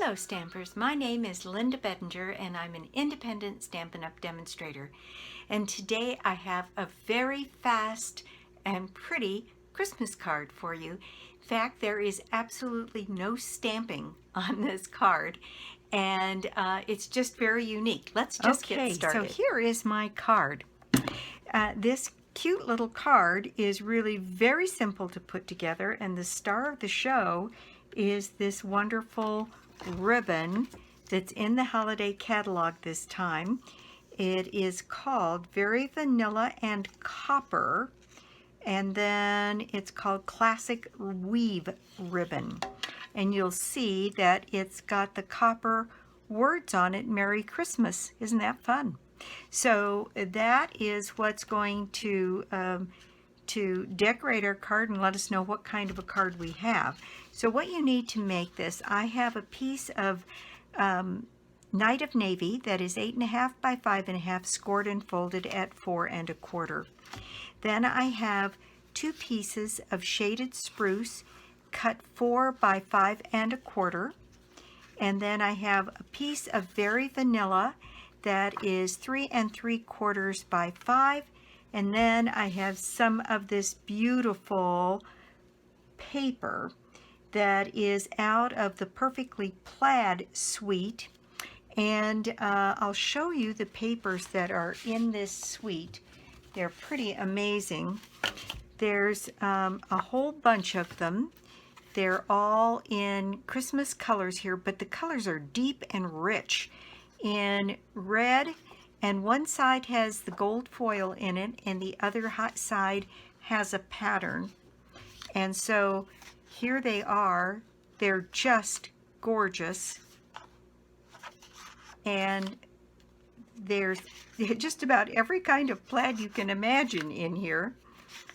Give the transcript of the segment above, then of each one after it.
Hello Stampers, my name is Linda Bedinger and I'm an independent Stampin' Up! Demonstrator. And today I have a very fast and pretty Christmas card for you. In fact, there is absolutely no stamping on this card and it's just very unique. Let's just get started. So here is my card. This cute little card is really very simple to put together, and the star of the show is this wonderful ribbon that's in the holiday catalog this time. It is called Very Vanilla and Copper, and then it's called Classic Weave Ribbon. And you'll see that it's got the copper words on it, Merry Christmas. Isn't that fun? So that is what's going to decorate our card and let us know what kind of a card we have. So what you need to make this, I have a piece of Night of Navy that is 8.5 by 5.5, scored and folded at 4 1/4. Then I have 2 pieces of shaded spruce cut 4 by 5 1/4. And then I have a piece of Very Vanilla that is 3 3/4 by 5. And then I have some of this beautiful paper that is out of the Perfectly Plaid suite. And I'll show you the papers that are in this suite. They're pretty amazing. There's a whole bunch of them. They're all in Christmas colors here, but the colors are deep and rich in red, and one side has the gold foil in it and the other side has a pattern. And so here they are. They're just gorgeous, and there's just about every kind of plaid you can imagine in here.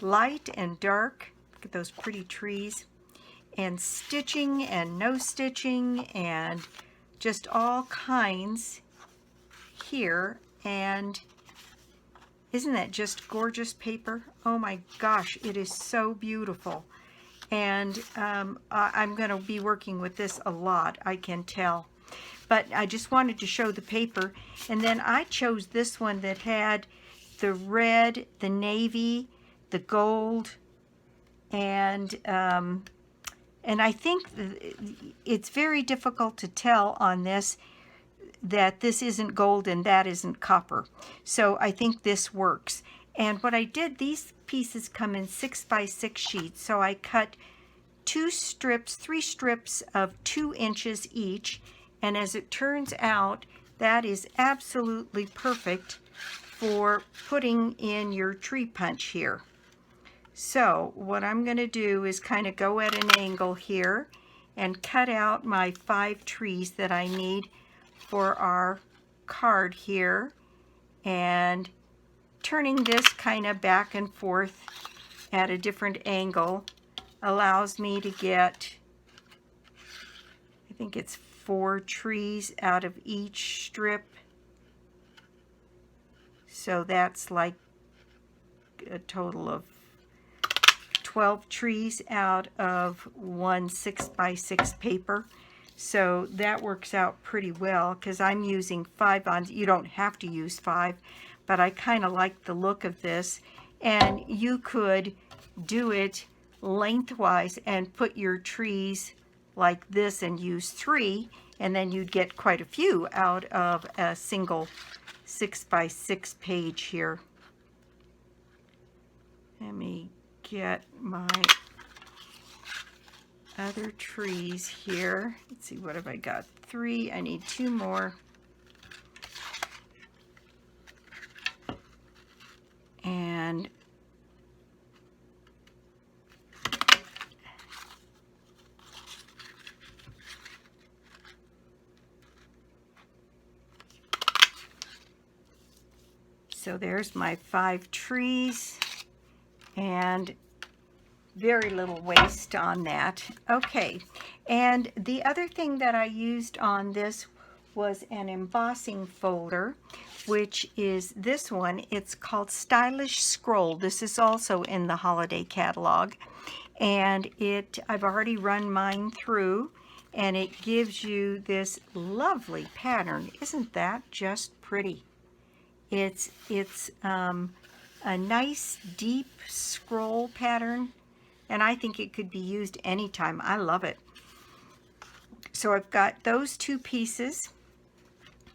Light and dark. Look at those pretty trees. And stitching and no stitching and just all kinds here. And isn't that just gorgeous paper? Oh my gosh, it is so beautiful. And I'm going to be working with this a lot, I can tell. But I just wanted to show the paper. And then I chose this one that had the red, the navy, the gold, and I think it's very difficult to tell on this that this isn't gold and that isn't copper. So I think this works. And what I did, these pieces come in 6 by 6 sheets. So I cut 3 strips of 2 inches each. And as it turns out, that is absolutely perfect for putting in your tree punch here. So what I'm going to do is kind of go at an angle here and cut out my 5 trees that I need for our card here, and turning this kind of back and forth at a different angle allows me to get, I think it's 4 trees out of each strip. So that's like a total of 12 trees out of one 6 by 6 paper. So that works out pretty well because I'm using 5 on. You don't have to use 5, but I kind of like the look of this. And you could do it lengthwise and put your trees like this and use 3, and then you'd get quite a few out of a single 6 by 6 page here. Let me get my other trees here. Let's see, what have I got? 3. I need 2 more. And so there's my 5 trees, and very little waste on that. Okay, and the other thing that I used on this was an embossing folder, which is this one. It's called Stylish Scroll. This is also in the holiday catalog, and I've already run mine through, and it gives you this lovely pattern. Isn't that just pretty? It's a nice deep scroll pattern, and I think it could be used anytime. I love it. So I've got those two pieces,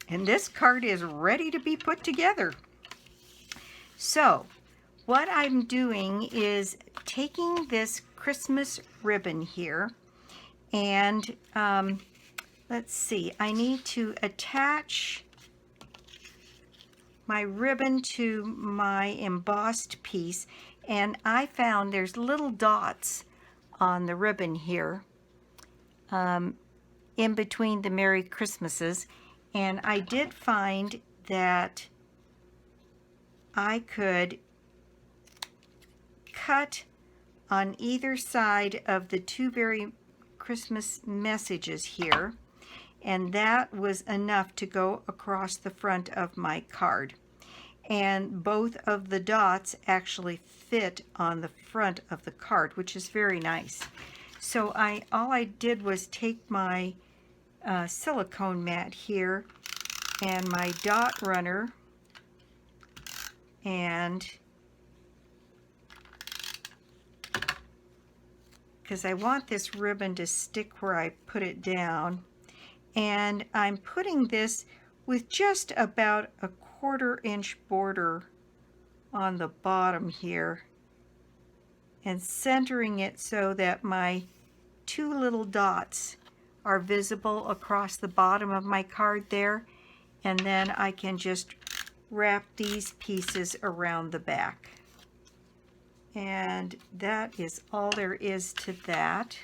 and this card is ready to be put together. So what I'm doing is taking this Christmas ribbon here, and let's see, I need to attach my ribbon to my embossed piece, and I found there's little dots on the ribbon here in between the Merry Christmases, and I did find that I could cut on either side of the two Merry Christmas messages here, and that was enough to go across the front of my card. And both of the dots actually fit on the front of the card, which is very nice. So all I did was take my silicone mat here and my dot runner, and because I want this ribbon to stick where I put it down, and I'm putting this with just about a 1/4 inch border on the bottom here and centering it so that my two little dots are visible across the bottom of my card there, and then I can just wrap these pieces around the back. And that is all there is to that.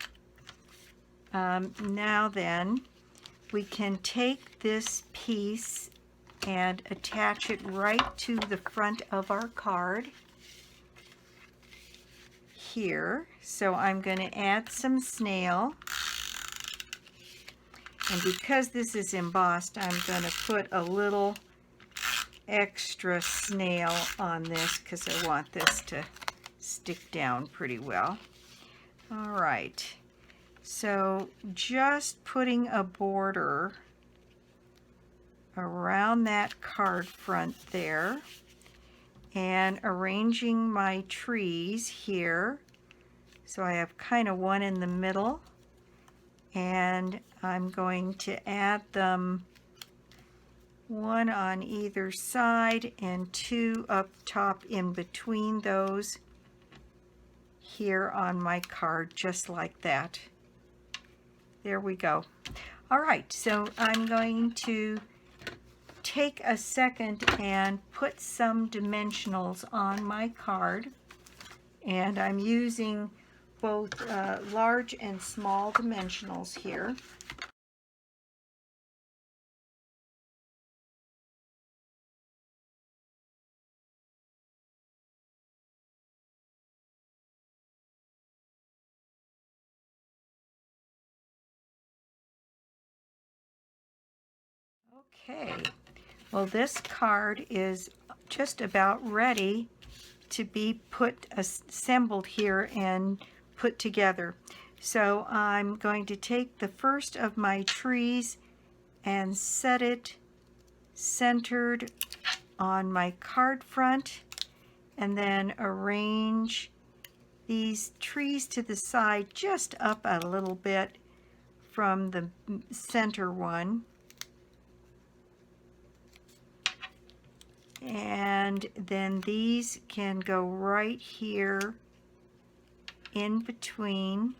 Now then, we can take this piece and attach it right to the front of our card here. So I'm going to add some snail, and because this is embossed, I'm going to put a little extra snail on this because I want this to stick down pretty well. All right, so just putting a border around that card front there, and arranging my trees here. So I have kind of one in the middle, and I'm going to add them one on either side and two up top in between those here on my card, just like that. There we go. All right, so I'm going to take a second and put some dimensionals on my card, and I'm using both large and small dimensionals here. Okay, well, this card is just about ready to be assembled here and put together. So I'm going to take the first of my trees and set it centered on my card front, and then arrange these trees to the side just up a little bit from the center one. And then these can go right here in between.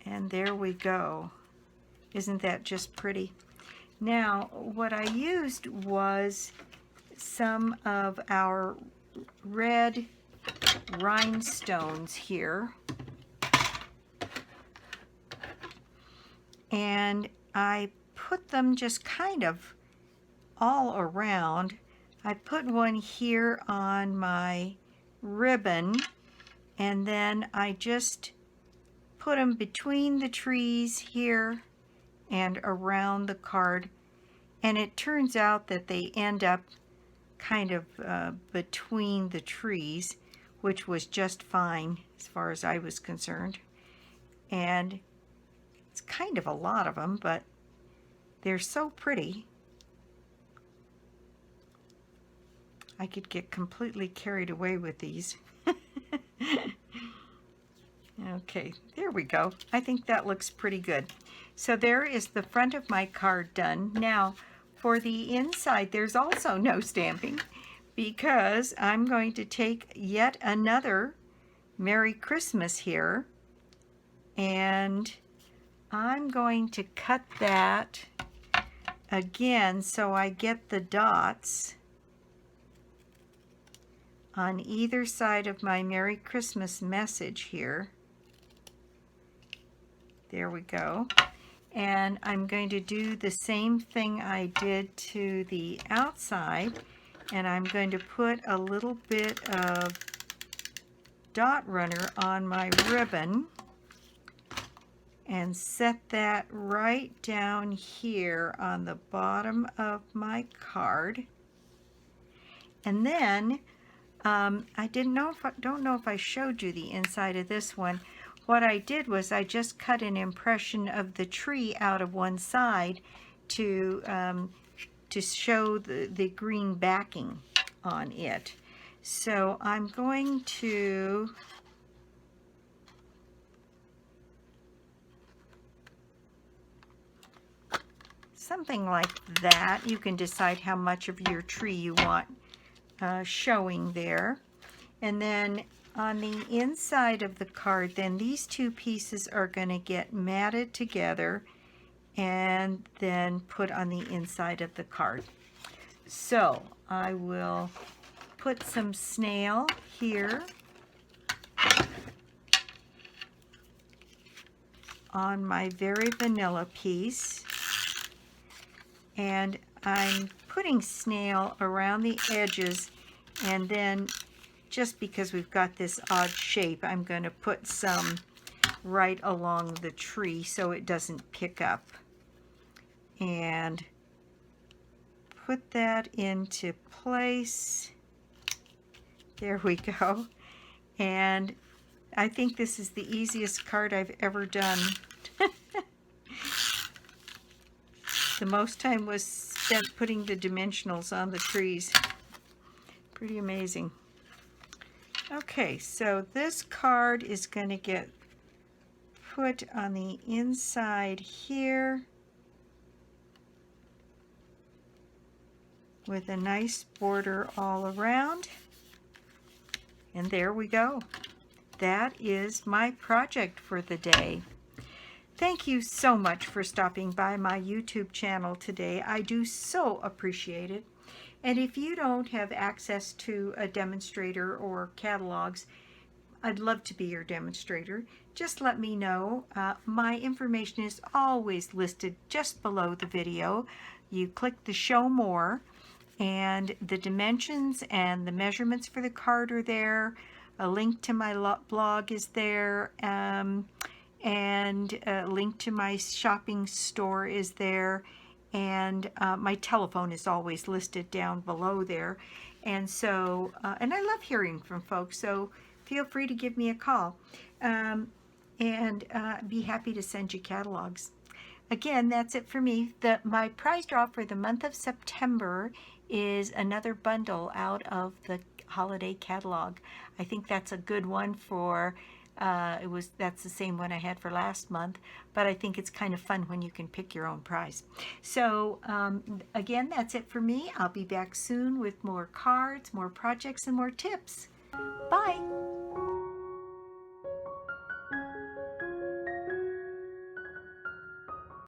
And there we go. Isn't that just pretty? Now, what I used was some of our red rhinestones here. And I put them just kind of all around. I put one here on my ribbon, and then I just put them between the trees here and around the card, and it turns out that they end up kind of between the trees, which was just fine as far as I was concerned. And it's kind of a lot of them, but they're so pretty. I could get completely carried away with these. Okay, there we go. I think that looks pretty good. So there is the front of my card done. Now, for the inside, there's also no stamping because I'm going to take yet another Merry Christmas here, and I'm going to cut that again so I get the dots on either side of my Merry Christmas message here. There we go. And I'm going to do the same thing I did to the outside, and I'm going to put a little bit of dot runner on my ribbon and set that right down here on the bottom of my card. And then I don't know if I showed you the inside of this one. What I did was I just cut an impression of the tree out of one side to show the green backing on it. So I'm going to something like that. You can decide how much of your tree you want showing there. And then on the inside of the card, then these two pieces are going to get matted together and then put on the inside of the card. So I will put some snail here on my very vanilla piece, and I'm putting snail around the edges, and then just because we've got this odd shape, I'm going to put some right along the tree so it doesn't pick up, and put that into place. There we go. And I think this is the easiest card I've ever done. The most time was spent putting the dimensionals on the trees. Pretty amazing. Okay, so this card is going to get put on the inside here with a nice border all around. And there we go. That is my project for the day. Thank you so much for stopping by my YouTube channel today. I do so appreciate it. And if you don't have access to a demonstrator or catalogs, I'd love to be your demonstrator. Just let me know. My information is always listed just below the video. You click the Show More, and the dimensions and the measurements for the card are there. A link to my blog is there, and a link to my shopping store is there. And my telephone is always listed down below there. And so, and I love hearing from folks, so feel free to give me a call. And be happy to send you catalogs. Again, that's it for me. My prize draw for the month of September is another bundle out of the holiday catalog. I think that's a good one for that's the same one I had for last month, but I think it's kind of fun when you can pick your own prize. So again, that's it for me. I'll be back soon with more cards, more projects, and more tips. Bye.